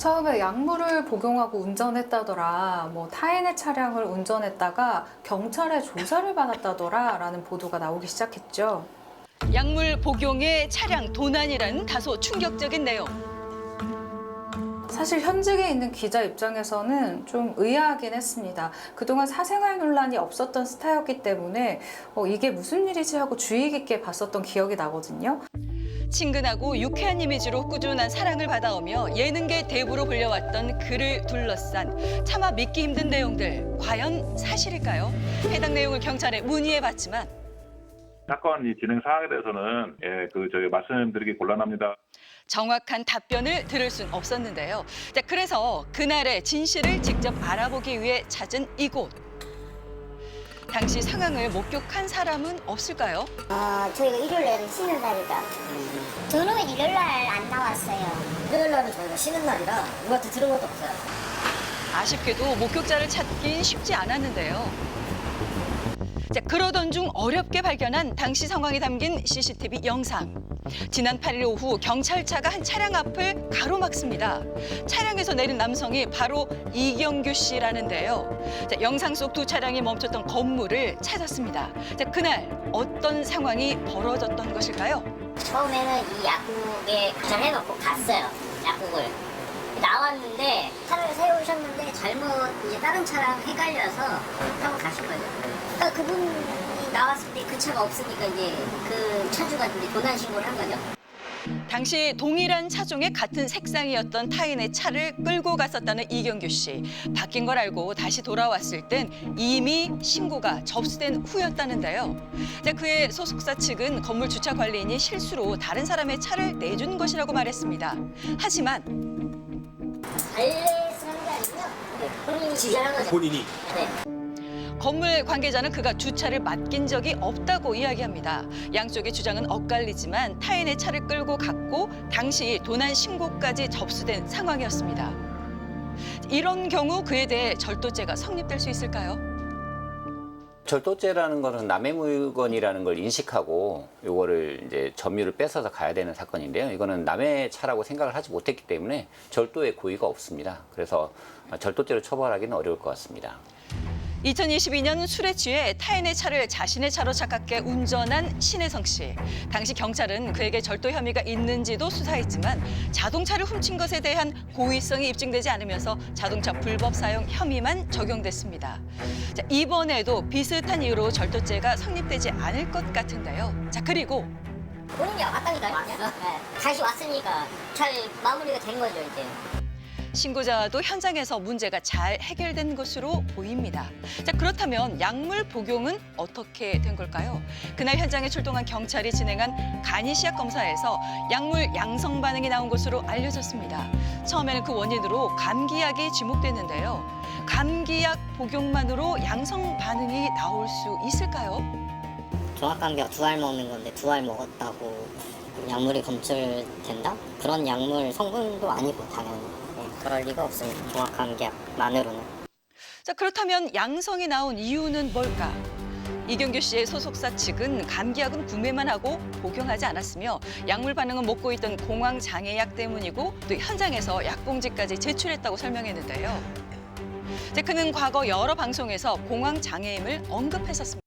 처음에 약물을 복용하고 운전했다더라, 타인의 차량을 운전했다가 경찰에 조사를 받았다더라 라는 보도가 나오기 시작했죠. 약물 복용의 차량 도난이라는 다소 충격적인 내용. 사실 현직에 있는 기자 입장에서는 좀 의아하긴 했습니다. 그동안 사생활 논란이 없었던 스타였기 때문에 이게 무슨 일이지 하고 주의 깊게 봤었던 기억이 나거든요. 친근하고 유쾌한 이미지로 꾸준한 사랑을 받아오며 예능계 대부로 불려왔던 그를 둘러싼 차마 믿기 힘든 내용들. 과연 사실일까요? 해당 내용을 경찰에 문의해봤지만 사건 진행 사항에 대해서는 저희 말씀드리기 곤란합니다. 정확한 답변을 들을 순 없었는데요. 자, 그래서 그날의 진실을 직접 알아보기 위해 찾은 이곳. 당시 상황을 목격한 사람은 없을까요? 저희가 일요일에는 쉬는 날이다. 저는 일요일 날 안 나왔어요. 일요일 날은 저희가 쉬는 날이라 누구한테 들은 것도 없어요. 아쉽게도 목격자를 찾긴 쉽지 않았는데요. 자, 그러던 중 어렵게 발견한 당시 상황이 담긴 CCTV 영상. 지난 8일 오후 경찰차가 한 차량 앞을 가로막습니다. 차량에서 내린 남성이 바로 이경규 씨라는데요. 자, 영상 속 두 차량이 멈췄던 건물을 찾았습니다. 자, 그날 어떤 상황이 벌어졌던 것일까요? 처음에는 이 약국에 주차해놓고 갔어요. 약국을. 나왔는데 차를 세우셨는데 잘못 이제 다른 차랑 헷갈려서 타고 가신 거예요. 그러니까 그분이 나왔을 때 그 차가 없으니까 이제 그 차주가 이제 도난 신고를 한 거죠. 당시 동일한 차종의 같은 색상이었던 타인의 차를 끌고 갔었다는 이경규 씨. 바뀐 걸 알고 다시 돌아왔을 땐 이미 신고가 접수된 후였다는데요. 자, 그의 소속사 측은 건물 주차 관리인이 실수로 다른 사람의 차를 내준 것이라고 말했습니다. 하지만 발레 쓰는 게 아니고요. 본인이 주차한 거죠. 본인이? 네. 건물 관계자는 그가 주차를 맡긴 적이 없다고 이야기합니다. 양쪽의 주장은 엇갈리지만 타인의 차를 끌고 갔고 당시 도난 신고까지 접수된 상황이었습니다. 이런 경우 그에 대해 절도죄가 성립될 수 있을까요? 절도죄라는 것은 남의 물건이라는 걸 인식하고 요거를 이제 점유를 뺏어서 가야 되는 사건인데요. 이거는 남의 차라고 생각을 하지 못했기 때문에 절도의 고의가 없습니다. 그래서 절도죄로 처벌하기는 어려울 것 같습니다. 2022년 술에 취해 타인의 차를 자신의 차로 착각해 운전한 신혜성 씨. 당시 경찰은 그에게 절도 혐의가 있는지도 수사했지만 자동차를 훔친 것에 대한 고의성이 입증되지 않으면서 자동차 불법 사용 혐의만 적용됐습니다. 자, 이번에도 비슷한 이유로 절도죄가 성립되지 않을 것 같은데요. 자, 그리고 본인이 왔다니까요. 네. 다시 왔으니까 잘 마무리가 된 거죠, 이제. 신고자와도 현장에서 문제가 잘 해결된 것으로 보입니다. 자, 그렇다면 약물 복용은 어떻게 된 걸까요? 그날 현장에 출동한 경찰이 진행한 간이시약 검사에서 약물 양성 반응이 나온 것으로 알려졌습니다. 처음에는 그 원인으로 감기약이 지목됐는데요. 감기약 복용만으로 양성 반응이 나올 수 있을까요? 종합감기약 2알 먹는 건데 2알 먹었다고 약물이 검출된다? 그런 약물 성분도 아니고 당연히 그럴 리가 없습니다. 종합감기약만으로는. 자, 그렇다면 양성이 나온 이유는 뭘까? 이경규 씨의 소속사 측은 감기약은 구매만 하고 복용하지 않았으며 약물 반응은 먹고 있던 공황장애약 때문이고 또 현장에서 약봉지까지 제출했다고 설명했는데요. 그는 과거 여러 방송에서 공황장애임을 언급했었습니다.